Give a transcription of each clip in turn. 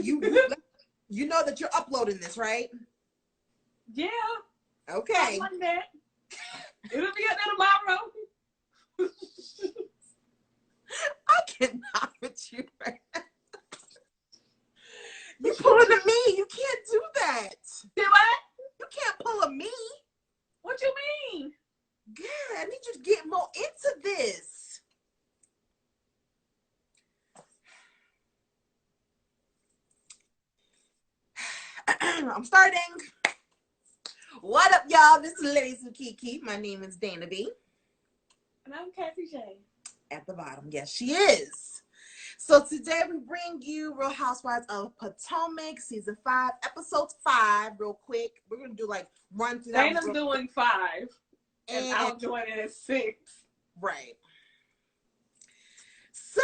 You you know that you're uploading this, right? Yeah. Okay. Like that. It'll be up there tomorrow. I cannot with you right now. You pulling a me. You can't do that. Do what? You can't pull a me. What you mean? God, I need you to get more into this. I'm starting. What up, y'all? This is Ladies with KeKe. My name is Dana B. And I'm Cassie J. At the bottom. Yes, she is. So today we bring you Real Housewives of Potomac, season 5, episode 5, real quick. We're going to do like run through that. Dana's doing 5. And I'm doing it at 6. Right. So,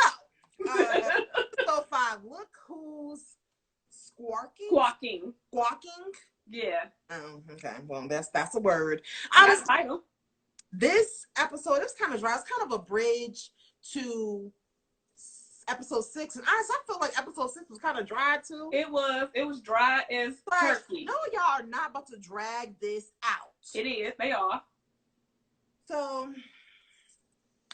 episode 5, look who's squawking. Squawking? Yeah. Oh, okay. Well, that's a word. That's title. This episode is kind of dry. It's kind of a bridge to episode 6. And honestly, I feel like episode 6 was kind of dry too. It was dry as turkey. No, y'all are not about to drag this out. It is. They are. So,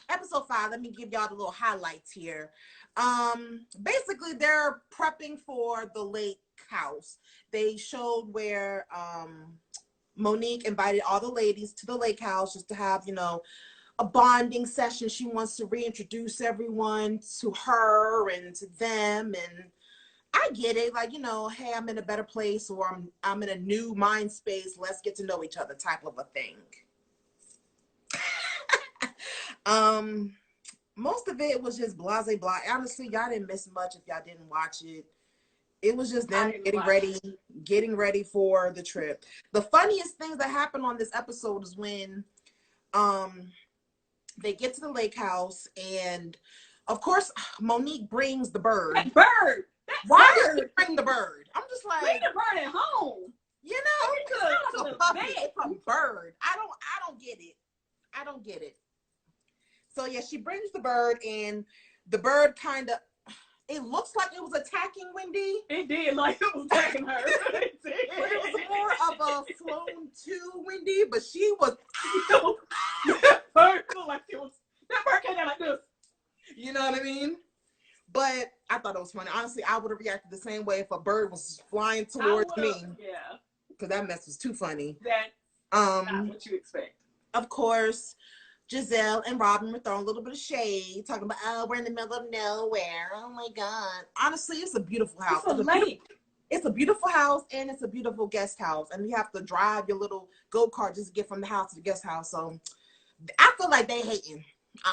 episode 5, let me give y'all the little highlights here. Basically, they're prepping for the lake house. They showed where Monique invited all the ladies to the lake house just to have, you know, a bonding session. She wants to reintroduce everyone to her and to them. And I get it. Like, you know, hey, I'm in a better place, or I'm in a new mind space. Let's get to know each other type of a thing. Most of it was just blase blah. Honestly, y'all didn't miss much if y'all didn't watch it. It was just them getting ready for the trip. The funniest things that happened on this episode is when they get to the lake house, and of course Monique brings the bird. That bird. Why did she bring the bird? I'm just like, bring the bird at home. You know, it's not a puppy. It's a bird. I don't get it. I don't get it. So yeah, she brings the bird, and the bird kind of, it looks like it was attacking Wendy. It did, like it was attacking her. It did. But it was more of a flown to Wendy, but she was. That bird looked like it was. That bird came out like this. You know what I mean? But I thought it was funny. Honestly, I would have reacted the same way if a bird was flying towards me. Yeah. Because that mess was too funny. That's not what you expect. Of course, Giselle and Robin were throwing a little bit of shade, talking about, oh, we're in the middle of nowhere. Oh my God. Honestly, it's a beautiful house. It's a lake. It's a beautiful house, and it's a beautiful guest house. And you have to drive your little go-kart just to get from the house to the guest house. So I feel like they hating,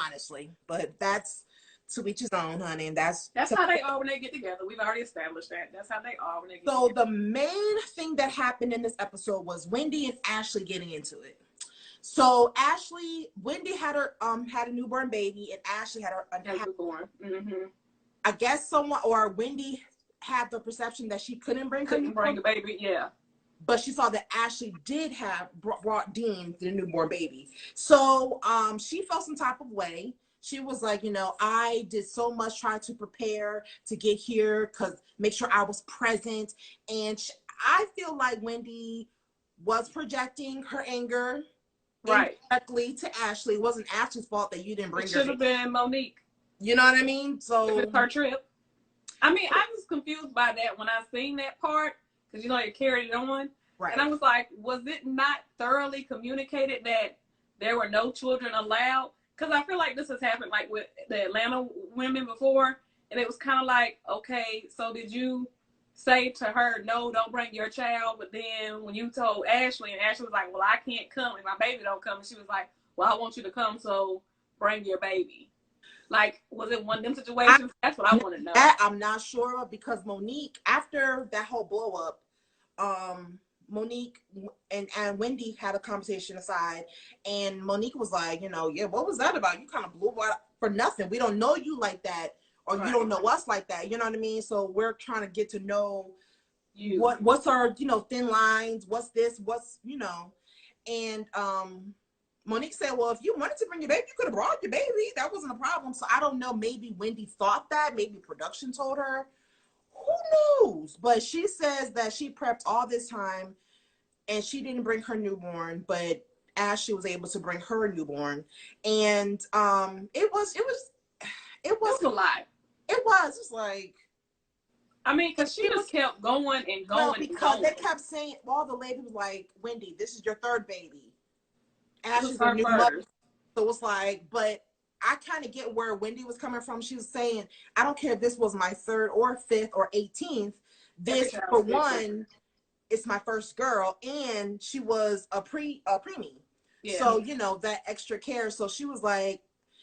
honestly. But that's to each his own, honey. And that's how they are when they get together. We've already established that. That's how they are when they get together. So the main thing that happened in this episode was Wendy and Ashley getting into it. So Wendy had a newborn baby, and Ashley had a newborn. Mm-hmm. I guess Wendy had the perception that she couldn't bring the baby, yeah. But she saw that Ashley did brought Dean the newborn baby. So she felt some type of way. She was like, you know, I did so much trying to prepare to get here, make sure I was present. And I feel like Wendy was projecting her anger. Right. Directly to Ashley. It wasn't Ashley's fault that you didn't bring her. It should have been Monique. You know what I mean? So if it's her trip. I mean, I was confused by that when I seen that part, because you know you carried it on. Right. And I was like, was it not thoroughly communicated that there were no children allowed? Because I feel like this has happened like with the Atlanta women before, and it was kind of like, okay, so did you say to her, no, don't bring your child? But then when you told Ashley, and Ashley was like, well, I can't come if my baby don't come, and she was like, well, I want you to come, so bring your baby. Like, was it one of them situations? That's what I want to know. I'm not sure, because Monique, after that whole blow up, Monique and Wendy had a conversation aside, and Monique was like, you know, yeah, what was that about? You kind of blew up for nothing. We don't know you like that. Or you don't know us like that, you know what I mean? So we're trying to get to know you. What's our, you know, thin lines, what's this, what's, you know. And Monique said, well, if you wanted to bring your baby, you could have brought your baby. That wasn't a problem. So I don't know, maybe Wendy thought that, maybe production told her. who knows? But she says that she prepped all this time and she didn't bring her newborn, but Ashley was able to bring her newborn. And it It was was a lot. it's like, I mean, because she it just was, kept going and well, going and because they going. kept saying, all the lady was like, Wendy, this is your third baby. It was Ashley's a her new mother. first. So it's like, but I kind of get where Wendy was coming from. She was saying, I don't care if this was my third or fifth or 18th. Every This, for child's different. one, it's my first girl, and she was a preemie. Yeah. So, that extra care. So she was like,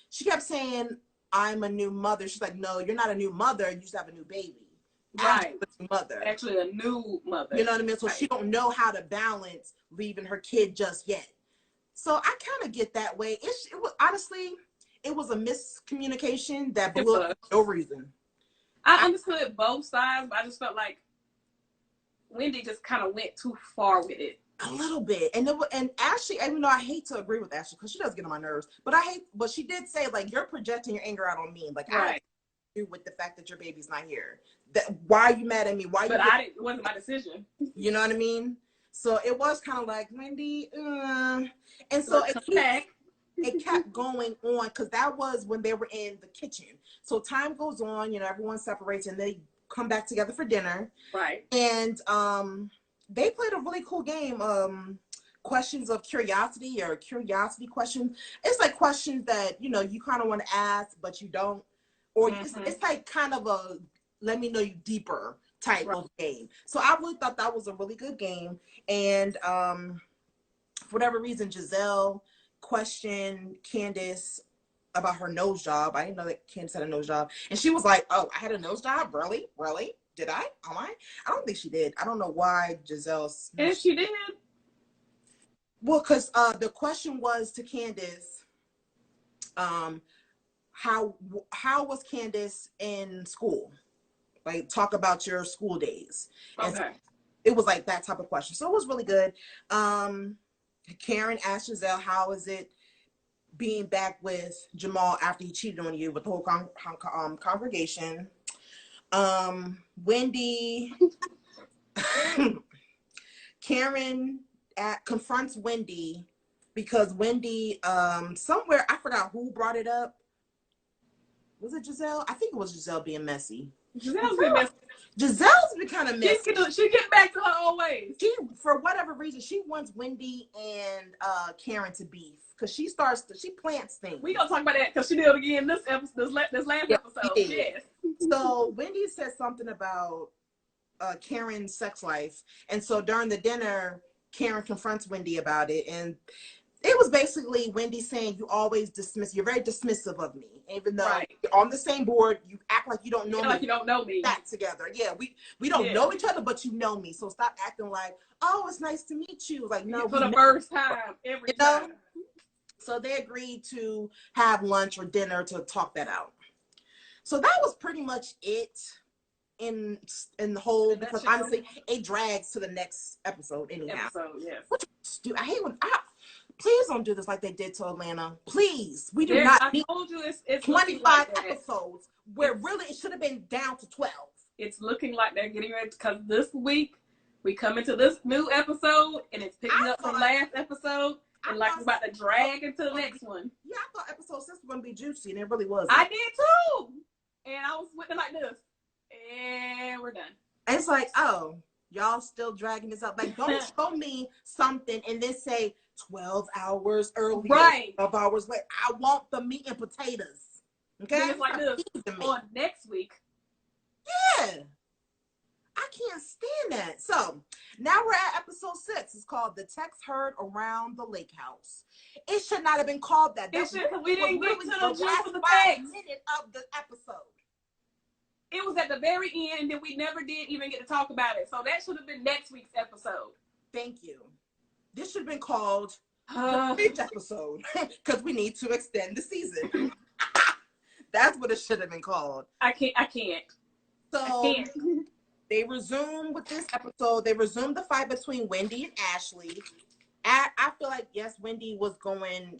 she kept saying, I'm a new mother. She's like, no, you're not a new mother. You just have a new baby. Right. A new mother. Actually, a new mother. You know what I mean? So right. she don't know how to balance leaving her kid just yet. So I kind of get that way. It was honestly, it was a miscommunication that blew up for no reason. I understood both sides, but I just felt like Wendy just kind of went too far with it. A little bit. And Ashley, even though I hate to agree with Ashley because she does get on my nerves, but she did say, like, you're projecting your anger out on me. Like, right. I don't agree with the fact that your baby's not here. Why are you mad at me? It wasn't my decision. You know what I mean? So it was kind of like, Wendy, and so it kept going on because that was when they were in the kitchen. So time goes on, everyone separates and they come back together for dinner. Right. And they played a really cool game, questions of curiosity or curiosity questions. It's like questions that, you kind of want to ask, but you don't. Or it's like kind of a let me know you deeper type of game. So I really thought that was a really good game. And for whatever reason, Giselle questioned Candace about her nose job. I didn't know that Candace had a nose job. And she was like, oh, I had a nose job? Really? Really? Did I? Am I? I don't think she did. I don't know why Giselle's. And she did. Well, because the question was to Candace, how was Candace in school? Like, talk about your school days. Okay. And so it was like that type of question. So it was really good. Karen asked Giselle, how is it being back with Jamal after he cheated on you with the whole congregation? Wendy, Karen confronts Wendy because Wendy, somewhere, I forgot who brought it up. Was it Giselle? I think it was Giselle being messy. Giselle's been kind of messy. She get back to her old ways. She, for whatever reason, she wants Wendy and Karen to beef because she plants things. We gonna talk about that because she did it again this episode, this last episode. Yes. So Wendy said something about Karen's sex life, and so during the dinner, Karen confronts Wendy about it, and it was basically Wendy saying, you're very dismissive of me. Even though you're on the same board, you act like you don't know me. Like you don't know me. Back together. Yeah, we don't know each other, but you know me. So stop acting like, oh, it's nice to meet you. Like, no. For the first time, every time. So they agreed to have lunch or dinner to talk that out. So that was pretty much it in the whole, because honestly, it drags to the next episode anyhow. I hate when please don't do this like they did to Atlanta. Please. We do not need 25 episodes where really it should have been down to 12. It's looking like they're getting ready because this week we come into this new episode and it's picking up from last episode and like we're about to drag into the next one. Yeah, I thought episode 6 was going to be juicy and it really wasn't. I did too. And I was with it like this. And we're done. And it's like, oh, y'all still dragging this up. Like, don't show me something and then say 12 hours earlier, 12 hours later. I want the meat and potatoes. Okay? It's like this on next week. Yeah. I can't stand that. So now we're at episode 6. It's called The Text Heard Around the Lake House. It should not have been called that. We didn't get to the gist of the text of the episode. It was at the very end and we never did even get to talk about it. So that should have been next week's episode. Thank you. This should have been called the 5th episode because we need to extend the season. That's what it should have been called. I can't. So they resume with this episode. They resume the fight between Wendy and Ashley. I feel like, yes, Wendy was going,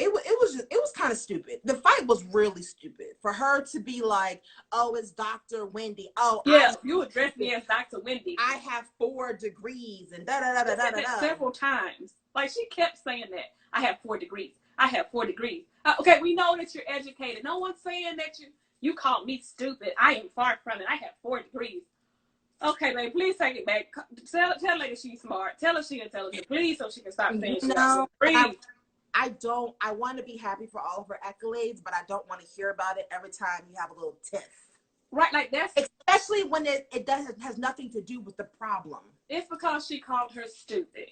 it was kind of stupid. The fight was really stupid for her to be like, oh, it's Dr. Wendy. Oh, yeah, you addressed me as Dr. Wendy. I have 4 degrees and da da da da da da. That several times. Like she kept saying that. I have 4 degrees. I have 4 degrees. Okay, we know that you're educated. No one's saying that you called me stupid. I am far from it. I have 4 degrees. Okay, babe, please take it back. Tell her she's smart. Tell her she's intelligent, please, so she can stop saying she has degrees. I want to be happy for all of her accolades, but I don't want to hear about it every time you have a little tiff. Right, like that's especially when it has nothing to do with the problem. It's because she called her stupid.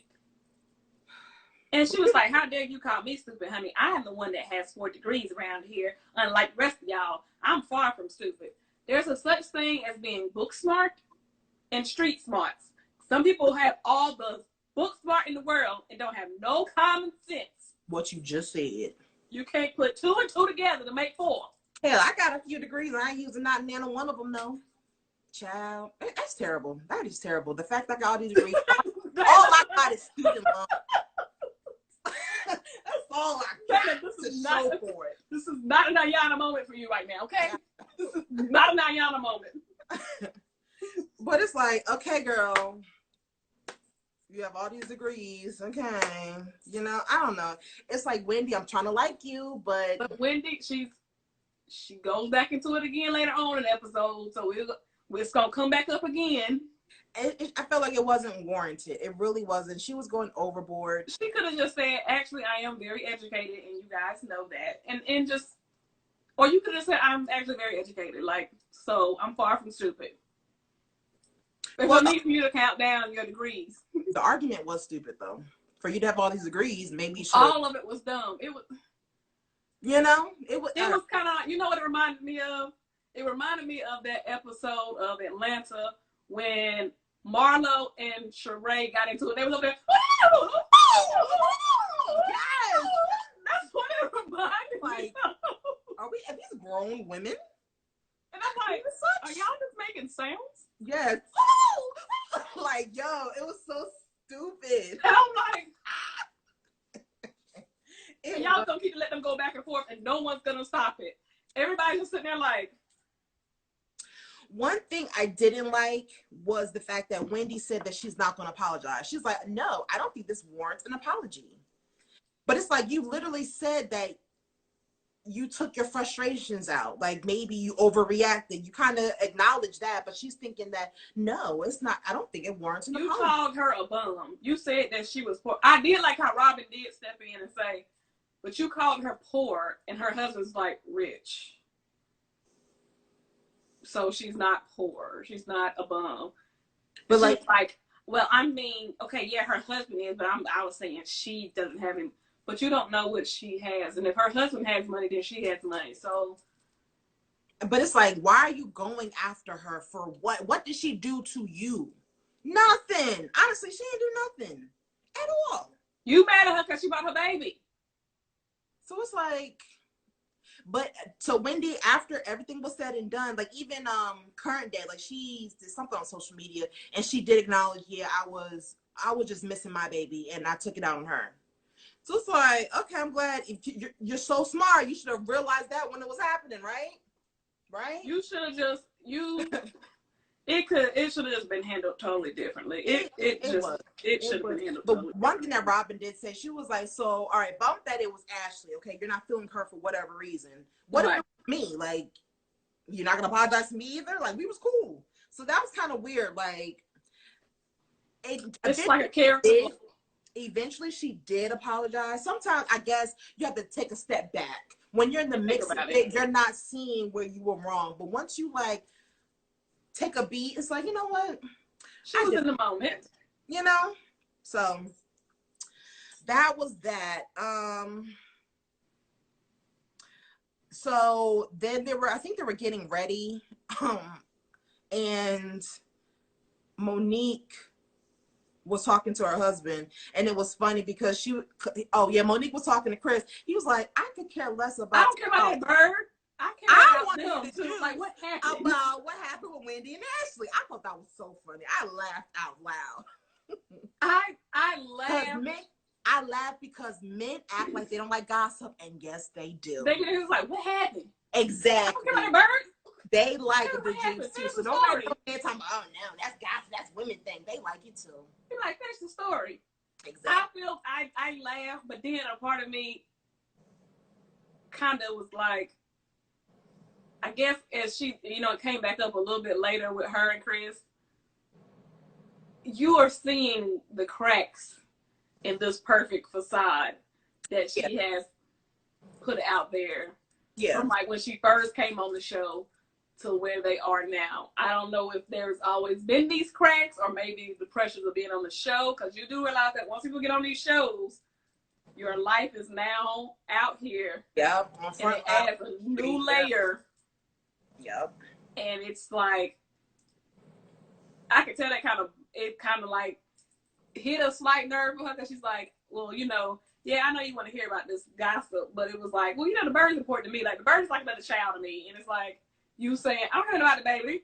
And she was like, how dare you call me stupid, honey? I am the one that has 4 degrees around here. Unlike the rest of y'all, I'm far from stupid. There's a such thing as being book smart and street smarts. Some people have all the book smart in the world and don't have no common sense. What you just said. You can't put 2 and 2 together to make 4. Hell, I got a few degrees. I ain't using not none of one of them, though. Child, that's terrible. That is terrible. The fact that I got all these degrees, all I got is student loan. That's all I got. This is not for it. This is not an Ayana moment for you right now, okay? This is not an Ayana moment. But it's like, okay, girl, you have all these degrees, okay? You know, I don't know. It's like, Wendy, I'm trying to like you, but Wendy, she goes back into it again later on in the episode, so it's gonna come back up again. I felt like it wasn't warranted. It really wasn't. She was going overboard. She could have just said, actually, I am very educated, and you guys know that, and just, or you could have said, I'm actually very educated, like, so I'm far from stupid. There's no need for you to count down your degrees. The argument was stupid, though. For you to have all these degrees, maybe all of it was dumb. It was, you know, it was kind of, you know what it reminded me of? It reminded me of that episode of Atlanta when Marlo and Sheree got into it. They was over there. Yes, that's what it reminded me of. Are these grown women? And I'm like, are y'all just making sounds? Yes. Like, yo, it was so stupid. And I'm like, and y'all gonna keep letting them go back and forth, and no one's gonna stop it. Everybody's just sitting there like. One thing I didn't like was the fact that Wendy said that she's not going to apologize. She's like, no, I don't think this warrants an apology. But it's like, you literally said that you took your frustrations out. Like, maybe you overreacted. You kind of acknowledged that, but she's thinking that, no, it's not. I don't think it warrants an apology. You called her a bum. You said that she was poor. I did like how Robin did step in and say, but you called her poor, and her husband's like rich. So she's not poor. She's not a bum. But like, well, I mean, okay, yeah, her husband is, but I was saying she doesn't have him. But you don't know what she has. And if her husband has money, then she has money. So. But it's like, why are you going after her for what? What did she do to you? Nothing. Honestly, she didn't do nothing at all. You mad at her because she bought her baby. So it's like. But so Wendy, after everything was said and done, like even current day, like she did something on social media and she did acknowledge, yeah, I was just missing my baby and I took it out on her. So it's like, okay, I'm glad. If you're so smart, you should have realized that when it was happening, right? Right? You should have just it should have just been handled totally differently. It should have been handled totally. But one thing that Robin did say, she was like, so, all right, bump that it was Ashley, okay? You're not feeling her for whatever reason. What about me? Like, you're not going to apologize to me either? Like, we was cool. So that was kind of weird. Like, it's like a character. Eventually, she did apologize. Sometimes, I guess, you have to take a step back. When you're in the mix of it, you're not seeing where you were wrong. But once you, like, take a beat, it's like, you know what? She was in the moment. You know? So that was that. So then I think they were getting ready. And Monique was talking to her husband, and it was funny because Monique was talking to Chris. He was like, I could care less about. I don't care about that bird. I want them to like what happened about what happened with Wendy and Ashley. I thought that was so funny. I laughed out loud. I laughed. I laughed because because men act like they don't like gossip, and yes, they do. They was like, what happened? Exactly. I don't care about the birds. They like the happened? juice too. Finish So the nobody story. talking about, oh no, that's gossip, that's women thing. They like it too. You're like, finish the story. Exactly. I laugh, but then a part of me kind of was like, I guess as she, you know, it came back up a little bit later with her and Chris, you are seeing the cracks in this perfect facade that she has put out there. Yeah. From like when she first came on the show to where they are now. I don't know if there's always been these cracks or maybe the pressures of being on the show, because you do realize that once people get on these shows, your life is now out here. Yep. And it adds a new layer. Yep. And it's like, I could tell that it kind of like hit a slight nerve for her, because she's like, well, you know, yeah, I know you want to hear about this gossip, but it was like, well, you know, the bird's important to me. Like, the bird's like another child to me. And it's like, you saying, I don't care about the baby.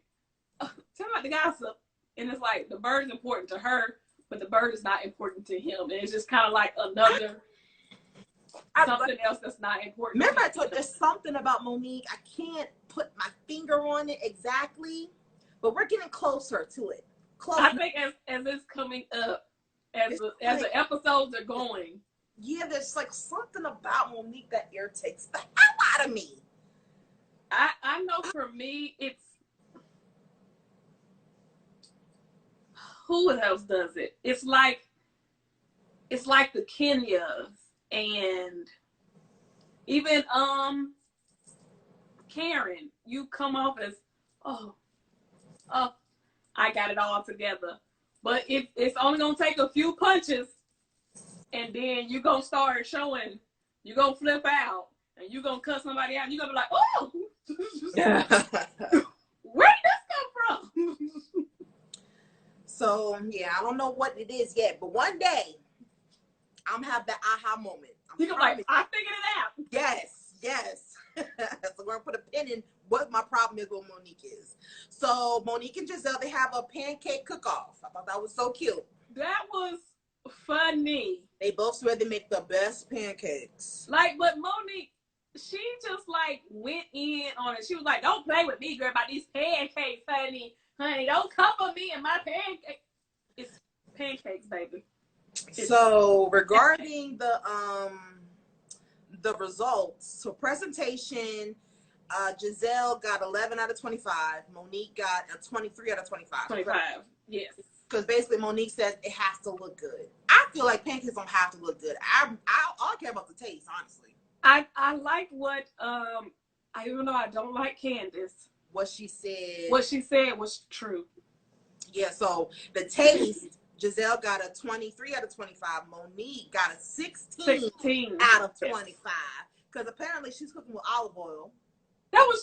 Tell me about the gossip. And it's like, the bird's important to her, but the bird is not important to him. And it's just kind of like another something else that's not important. Remember, I told you there's something about Monique. I can't put my finger on it exactly, but we're getting closer to it. I think as it's coming up, as the episodes are going. Yeah, there's like something about Monique that irritates the hell out of me. I know for me, it's who else does it? It's like the Kenyas and even Karen. You come off as oh, I got it all together, but it's only gonna take a few punches, and then you gonna start showing. You gonna flip out, and you gonna cut somebody out. And you gonna be like, oh. Where did this come from? So yeah, I don't know what it is yet, but one day I'm gonna have that aha moment. You gonna like, I figured it out. Yes. So we're gonna put a pin in what my problem is with Monique is. So Monique and Giselle, they have a pancake cook-off. I thought that was so cute. That was funny. They both swear they make the best pancakes. Like, but Monique, she just like went in on it. She was like, don't play with me, girl, about these pancakes, honey. Don't cover me and my pancakes. It's pancakes, baby. So regarding the results, so presentation, Giselle got 11 out of 25. Monique got a 23 out of 25. 25, yes. Because basically Monique says it has to look good. I feel like pancakes don't have to look good. I care about the taste, honestly. I like what even though I don't like Candace, what she said was true. Yeah, so the taste, Giselle got a 23 out of 25. Monique got a 16 out of 25. Because apparently she's cooking with olive oil. That's what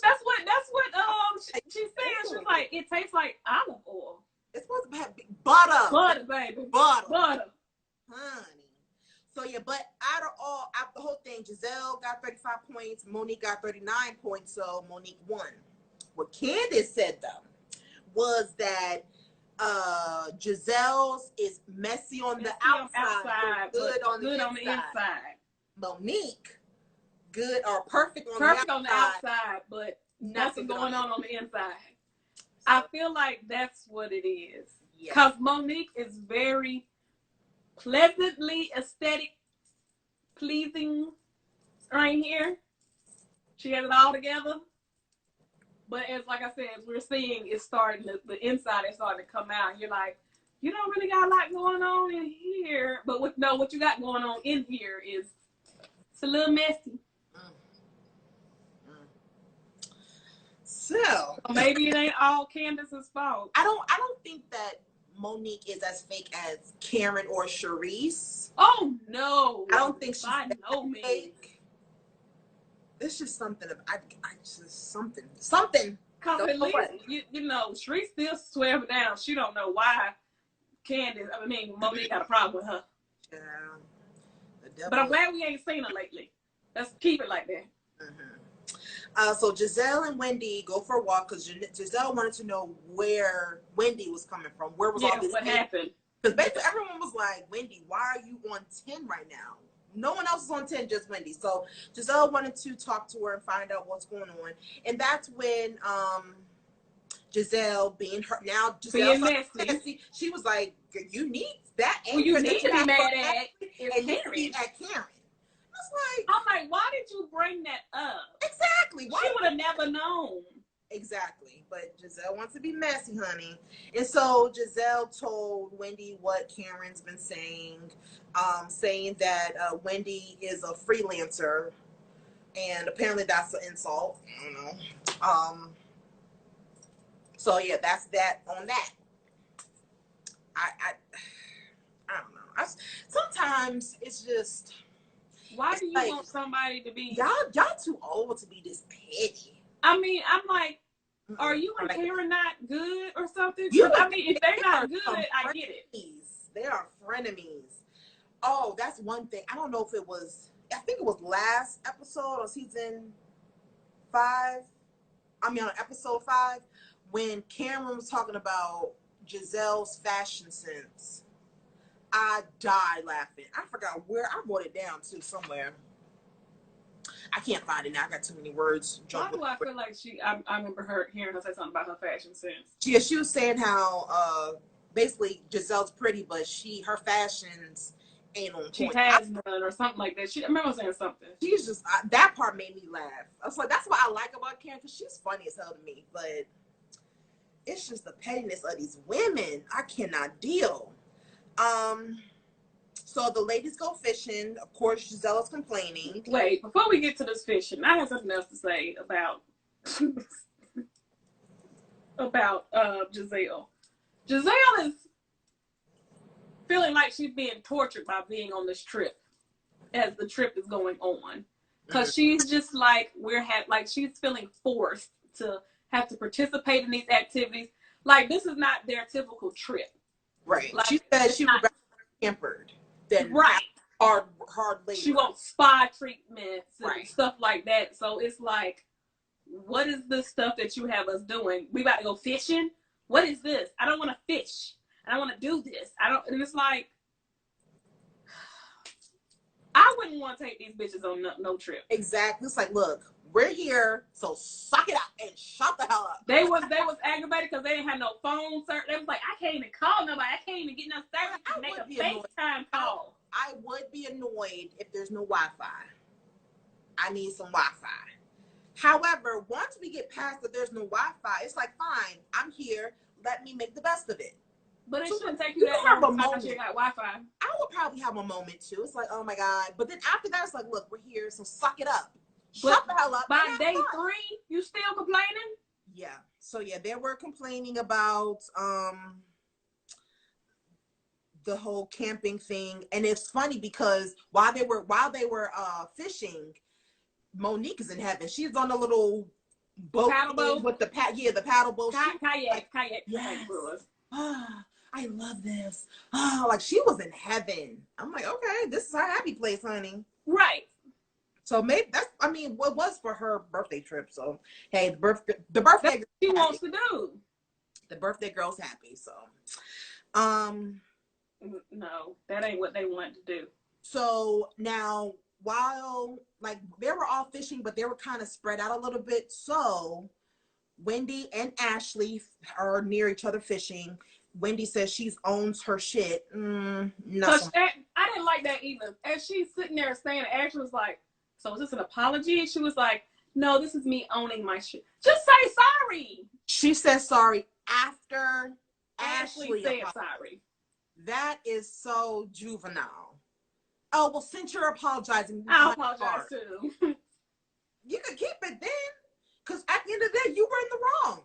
she said. She was like, it tastes like olive oil. It's supposed to have butter. Butter, baby. Butter. Honey. So yeah, but out of the whole thing, Giselle got 35 points, Monique got 39 points, so Monique won. What Candace said though was that Giselle's is messy on the outside, good on the inside. Monique, good or perfect on the outside, but nothing going on the inside. I feel like that's what it is. Because Monique is very pleasantly aesthetic, pleasing right here. She has it all together. But as like I said, as we're seeing, it's starting the inside is starting to come out. You're like, you don't really got a lot going on in here. But what you got going on in here is it's a little messy. So maybe it ain't all Candace's fault. I don't think that Monique is as fake as Karen or Charisse. Oh no, I don't think she's fake. It's just something. Something. Cause at least you know, Charisse still swears down. She don't know why Monique got a problem with her. Yeah. But I'm glad we ain't seen her lately. Let's keep it like that. Mm-hmm. So Giselle and Wendy go for a walk because Giselle wanted to know where Wendy was coming from. Where was all this? What happened? Because basically everyone was like, Wendy, why are you on 10 right now? No one else is on 10, just Wendy. So Giselle wanted to talk to her and find out what's going on. And that's when Giselle being her now Giselle being messy. she was like, you need that Well, you anger need that you to be have mad for at Ashley, is and you Karen. be at Karen. I'm like, why did you bring that up? Exactly. Why? She would have never known. Exactly. But Giselle wants to be messy, honey. And so Giselle told Wendy what Karen's been saying, saying that Wendy is a freelancer. And apparently that's an insult. I don't know. So yeah, that's that on that. I don't know. Sometimes it's just. Why it's do you like, want somebody to be? Y'all too old to be this petty. I mean, I'm like, are you and Karen not good or something? I mean, if they're not good, I get it. They are frenemies. Oh, that's one thing. I don't know if it was. I think it was last episode of season 5. I mean, on episode 5, when Cameron was talking about Giselle's fashion sense. I died laughing. I forgot where I wrote it down too somewhere. I can't find it now. I got too many words. Why do I feel like I remember hearing her say something about her fashion sense. Yeah, she was saying how basically Giselle's pretty, but her fashions ain't on point. She has none or something like that. I remember saying something. She's just that part made me laugh. I was like, that's what I like about Karen, because she's funny as hell to me. But it's just the pettiness of these women. I cannot deal. So the ladies go fishing. Of course, Giselle's complaining. Wait, before we get to this fishing, I have something else to say about Giselle. Giselle is feeling like she's being tortured by being on this trip as the trip is going on. Because she's just like, she's feeling forced to have to participate in these activities. Like, this is not their typical trip. Right. Like, she said she was pampered. Than hard labor. She wants spa treatments and stuff like that. So it's like, what is this stuff that you have us doing? We about to go fishing? What is this? I don't want to fish. I don't want to do this. And it's like, I wouldn't want to take these bitches on no trip. Exactly. It's like, look, we're here, so suck it up and shut the hell up. They was aggravated because they didn't have no phone service. They was like, I can't even call nobody. I can't even get no service to make a FaceTime call. I would be annoyed if there's no Wi-Fi. I need some Wi-Fi. However, once we get past that there's no Wi-Fi, it's like, fine, I'm here. Let me make the best of it. But it shouldn't take you that long to you got Wi-Fi. I would probably have a moment too. It's like, oh my God. But then after that, it's like, look, we're here, so suck it up. Shut the hell up. By day 3, you still complaining? Yeah. So yeah, they were complaining about the whole camping thing, and it's funny because while they were fishing, Monique is in heaven. She's on a little boat, paddle boat with the paddle boat. Kayak. Yes. I love this. Oh, like she was in heaven. I'm like, okay, this is our happy place, honey. Right. So maybe what was for her birthday trip. So hey, the birthday she wants to do. The birthday girl's happy. So, no, that ain't what they want to do. So now, while like they were all fishing, but they were kind of spread out a little bit. So Wendy and Ashley are near each other fishing. Wendy says she owns her shit. I didn't like that either. As she's sitting there saying, Ashley was like, so is this an apology? She was like, no, this is me owning my shit. Just say sorry. She says sorry after Ashley said sorry. That is so juvenile. Oh, well, since you're apologizing, I'll apologize too. You could keep it then. Because at the end of the day, you were in the wrong.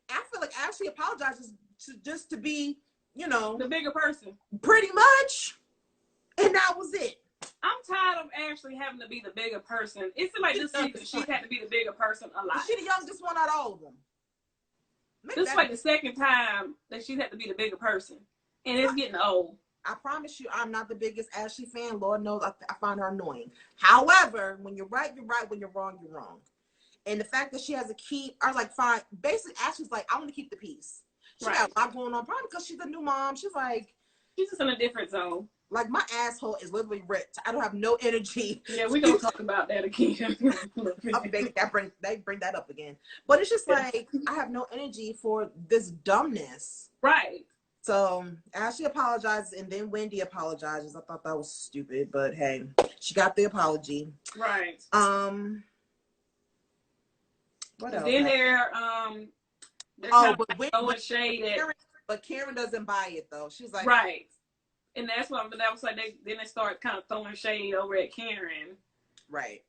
I feel like Ashley apologizes just to be, the bigger person. Pretty much. And that was it. I'm tired of Ashley having to be the bigger person. It seems like this season she's had to be the bigger person a lot. She's the youngest one out of all of them. This is like the second time that she's had to be the bigger person. And it's getting old. I promise you, I'm not the biggest Ashley fan. Lord knows I find her annoying. However, when you're right, you're right. When you're wrong, you're wrong. And the fact that she has a key, I was like, fine. Basically, Ashley's like, I want to keep the peace. She got a lot going on, probably because she's a new mom. She's like, she's just in a different zone. Like, my asshole is literally ripped. I don't have no energy. Yeah, we're gonna talk about that again. They bring that up again. But it's just like, I have no energy for this dumbness. Right. So Ashley apologizes, and then Wendy apologizes. I thought that was stupid, but hey, she got the apology. Right. What and else? then they're kind of throwing shade at. But Karen doesn't buy it though. She's like, right. And that was like they start kind of throwing shade over at Karen. Right.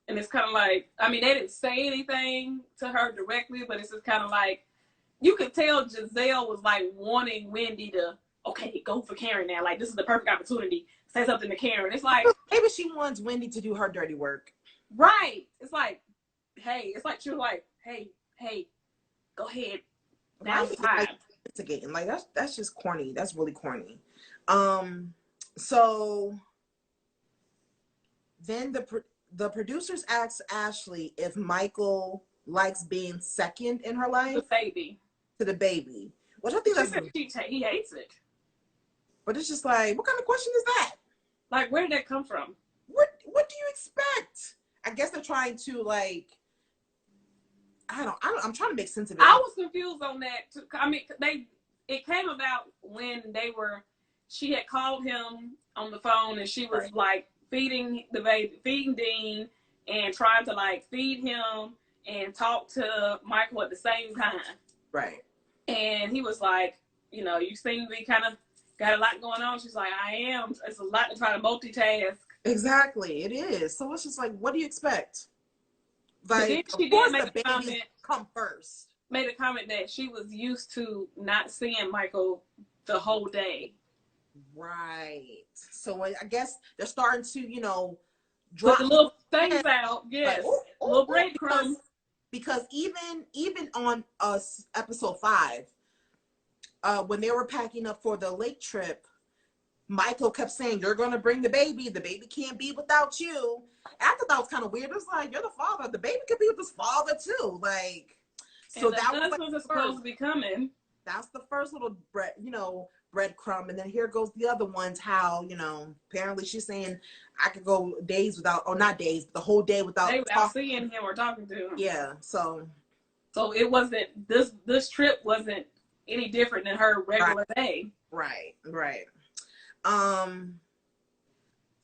And it's kind of like, I mean, they didn't say anything to her directly, but it's just kind of like, you could tell Giselle was like wanting Wendy to, okay, go for Karen now. Like, this is the perfect opportunity. Say something to Karen. It's like, maybe she wants Wendy to do her dirty work. Right. It's like, hey, she was like, hey, go ahead. Now's the time. Like, that's just corny. That's really corny. So then the producers asked Ashley if Michael likes being second in her life. To the baby. Which I think he hates it. But it's just like, what kind of question is that? Like, where did that come from? What do you expect? I guess they're trying to, like, I'm trying to make sense of it. I was confused on that too. I mean, it came about when she had called him on the phone, and she was like feeding Dean and trying to like feed him and talk to Michael at the same time. Right. And he was like, you know, you seem to be kind of got a lot going on. She's like, I am. It's a lot to try to multitask. Exactly, it is. So it's just like, what do you expect? Like, she did make a comment. Come first. Made a comment that she was used to not seeing Michael the whole day. Right. So I guess they're starting to, you know, drop the little things out. Yes. Like, little breadcrumbs. Because even on episode 5, when they were packing up for the lake trip, Michael kept saying, "You're going to bring the baby. The baby can't be without you." And I thought that was kind of weird. It was like, you're the father. The baby could be with his father too. Like, so that was like supposed to be coming. That's the first little breadcrumb. And then here goes the other ones. How, apparently she's saying I could go days without, or not days, but the whole day without seeing him or talking to him. Yeah. So it wasn't, this trip wasn't any different than her regular day. Right.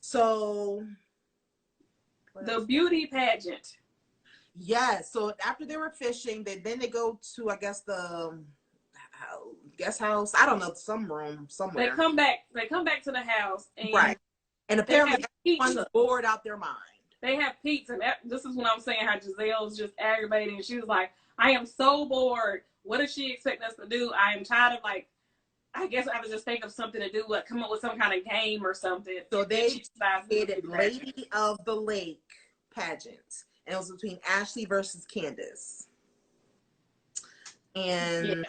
So the beauty pageant. Yes. So after they were fishing, then they go to, I guess, the guest house. I don't know, some room somewhere. They come back to the house, and right. And apparently everyone's bored out their mind. They have pizza. This is when I was saying how Giselle's just aggravating. She was like, I am so bored. What does she expect us to do? I am tired of, like, I guess I would just think of something to do, like come up with some kind of game or something. So they did Lady of the Lake pageant. And it was between Ashley versus Candace. And yes.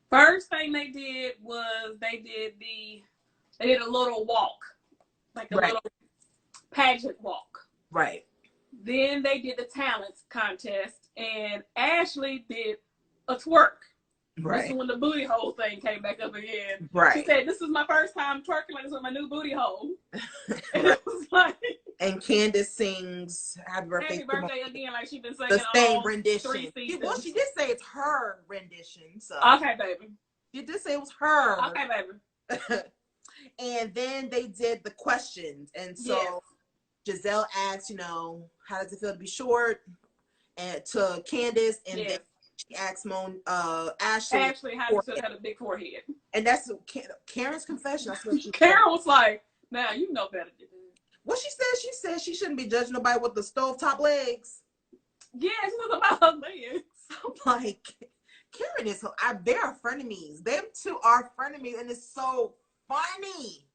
First thing they did was they did a little walk. Like a little pageant walk. Right. Then they did the talents contest, and Ashley did a twerk. Right. This is when the booty hole thing came back up again. Right. She said, "This is my first time twerking like this with my new booty hole." And it was like. And Candace sings "Happy Birthday" again, like she's been singing the same all rendition. 3 seasons. Well, she did say it's her rendition. So okay, baby. She did say it was her. Okay, baby. And then they did the questions, and so Giselle asked, how does it feel to be short, and to Candace, and then she asked Ashley. Ashley, how does it have a big forehead? And that's Karen's confession. That's what Karen was like, "Now you know better than that." What she said she shouldn't be judging nobody with the stovetop legs. Yeah, she was about her legs. I'm like, Karen is, they are frenemies. Them two are frenemies, and it's so funny.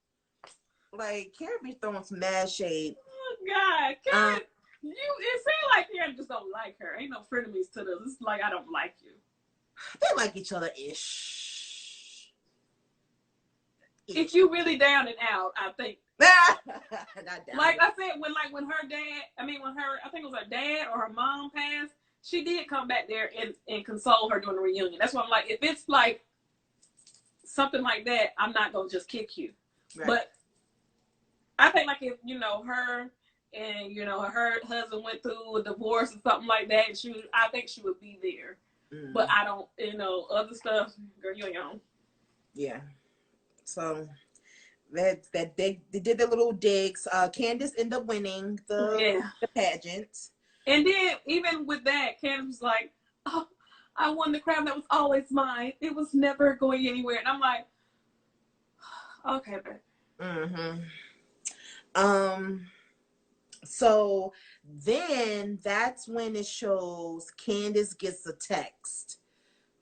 Like, Karen be throwing some mad shade. Oh, God. Karen, it seems like Karen just don't like her. Ain't no frenemies to this. It's like, I don't like you. They like each other-ish. If you really down and out, I think. Like I said, when her dad, I think it was her dad or her mom passed, she did come back there and console her during the reunion. That's why I'm like, if it's like something like that, I'm not gonna just kick you. Right. But I think like if her and her husband went through a divorce or something like that, I think she would be there. Mm. But I don't, other stuff, girl, you ain't on. Yeah. So that they did their little digs. Candace ended up winning the pageant. And then even with that, Candace was like, "Oh, I won the crown that was always mine. It was never going anywhere." And I'm like, okay, babe. So then that's when it shows Candace gets a text.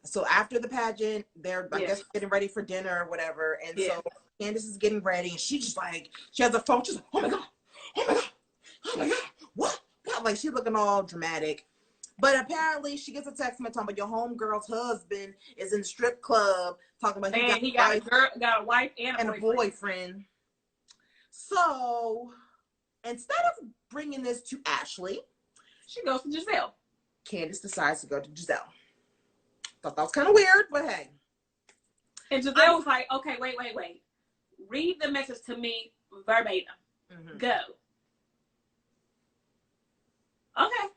So after the pageant, they're I guess getting ready for dinner or whatever. And so Candace is getting ready and she just like, she has a phone. She's like, oh my God, oh my God, oh my God, what? Like she's looking all dramatic. But apparently she gets a text from talking about your homegirl's husband is in the strip club talking about he got a wife and a boyfriend. So instead of bringing this to Ashley, she goes to Giselle. Candace decides to go to Giselle. Thought that was kind of weird, but hey. And Giselle was like, okay, wait. Read the message to me verbatim. Mm-hmm. Go. Okay.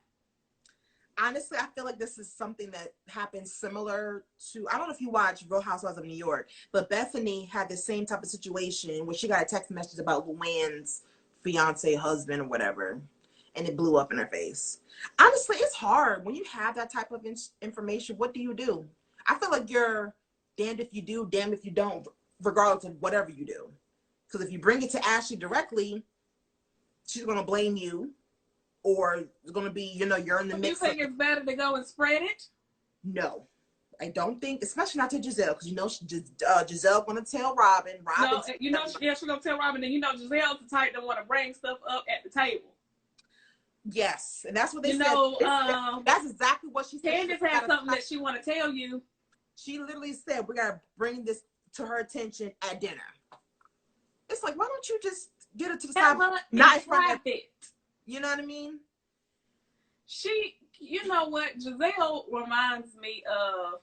Honestly, I feel like this is something that happens similar to, I don't know if you watch Real Housewives of New York, but Bethany had the same type of situation where she got a text message about Luann's fiance, husband, or whatever, and it blew up in her face. Honestly, it's hard when you have that type of information. What do? I feel like you're damned if you do, damned if you don't, regardless of whatever you do. Because if you bring it to Ashley directly, she's going to blame you, or it's going to be, you're in the mix. You think it's better to go and spread it? No, I don't think, especially not to Giselle, because Giselle going to tell Robin. She's going to tell Robin, and Giselle's the type that want to bring stuff up at the table. Yes, and that's what they said. That's exactly what she said. Candace has something that she want to tell you. She literally said, we got to bring this to her attention at dinner. It's like, why don't you just get it to the side? Not in front of it. You know what I mean? You know what? Giselle reminds me of,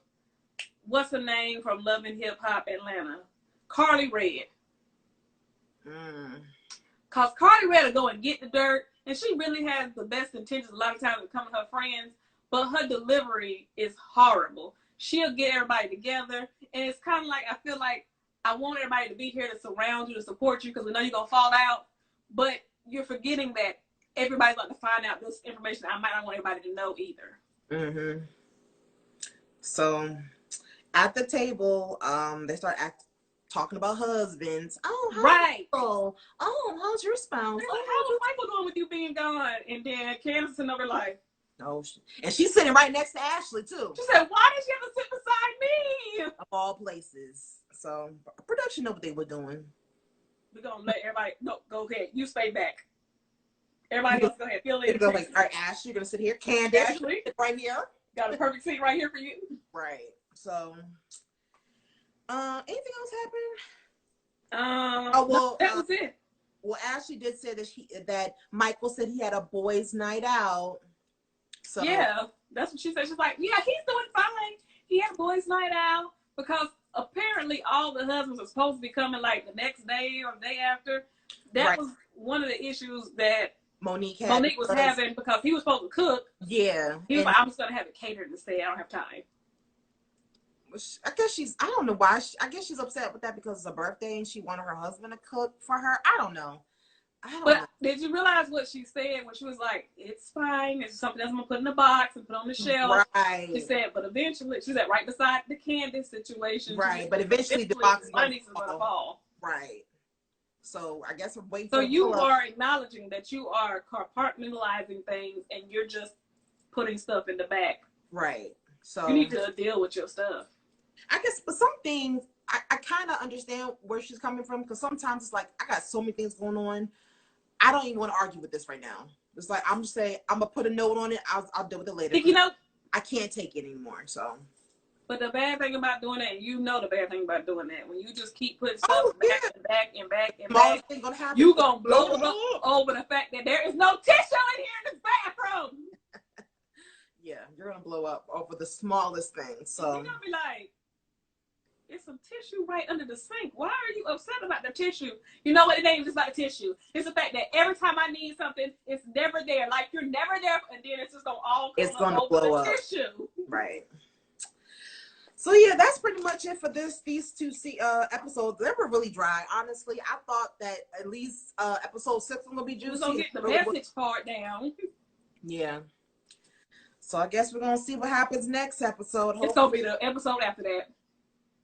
what's her name from Love and Hip Hop Atlanta? Carly Red. Because Carly Red will go and get the dirt, and she really has the best intentions a lot of times with coming to her friends, but her delivery is horrible. She'll get everybody together, and it's kind of like, I feel like I want everybody to be here to surround you, to support you, because we know you're going to fall out, but you're forgetting that everybody's going to find out this information I might not want everybody to know either. Mm-hmm. So at the table, they start talking about husbands. Oh, how's your spouse? How's Michael going with you being gone? And then Candace and over like, oh, and she's sitting right next to Ashley too. She said, "Why did she have to sit beside me?" Of all places. So production knew what they were doing. We're gonna let everybody go ahead. You stay back. Everybody else go ahead. Feel it. All right, Ashley, you're gonna sit here. Candace, Ashley, right here. Got a perfect seat right here for you. Right. So, anything else happened? That was it. Well, Ashley did say that Michael said he had a boys' night out. So yeah, that's what she said. She's like, yeah, he's doing fine. He had a boys' night out because apparently all the husbands are supposed to be coming like the next day or the day after. That was one of the issues that Monique was having because he was supposed to cook. Yeah. He was like, I'm just going to have it catered instead. I don't have time. I guess I don't know why. I guess she's upset with that because it's a birthday and she wanted her husband to cook for her. I don't know. Did you realize what she said when she was like, it's fine. It's something else I'm going to put in the box and put on the shelf. Right. She said, but eventually, she said right beside the Candace situation. Right. But eventually the box is going to fall. Right. So I guess we're waiting. So you are acknowledging that you are compartmentalizing things and you're just putting stuff in the back. Right. So you need to deal with your stuff. I guess, but some things I kind of understand where she's coming from because sometimes it's like I got so many things going on. I don't even want to argue with this right now. It's like I'm just saying I'm gonna put a note on it. I'll deal with it later. I can't take it anymore. So. But the bad thing about doing that, the bad thing about doing that, when you just keep putting stuff back, you gonna blow up over the fact that there is no tissue in here in this bathroom. Yeah, you're gonna blow up over the smallest thing. So you're gonna be like, It's some tissue right under the sink. Why are you upset about the tissue? You know what? It ain't just about the tissue. It's the fact that every time I need something, it's never there. Like you're never there, and then it's just gonna all come up over the tissue. Right. So yeah, that's pretty much it for these two episodes. They were really dry. Honestly, I thought that at least episode 6 was gonna be juicy. We're gonna get the message part down. Yeah. So I guess we're gonna see what happens next episode. It's gonna be the episode after that.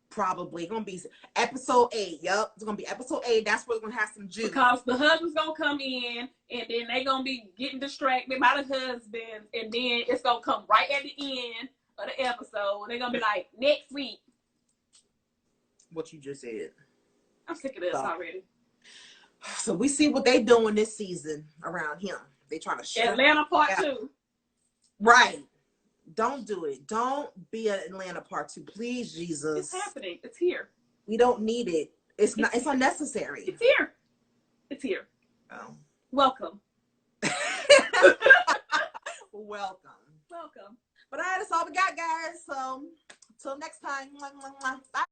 Probably gonna be episode 8. Yup, it's gonna be episode 8. That's where we're gonna have some juice. Because the husband's gonna come in, and then they gonna be getting distracted by the husband, and then it's gonna come right at the end of the episode. They're gonna be like, next week. What you just said. I'm sick of this already. So we see what they doing this season around him. They trying to shut Atlanta Part 2. Right. Don't do it. Don't be an Atlanta Part 2. Please, Jesus. It's happening. It's here. We don't need it. It's not. It's unnecessary. It's here. It's here. Oh. Welcome. Welcome. Welcome. But all right, that's all we got, guys. So until next time. Bye.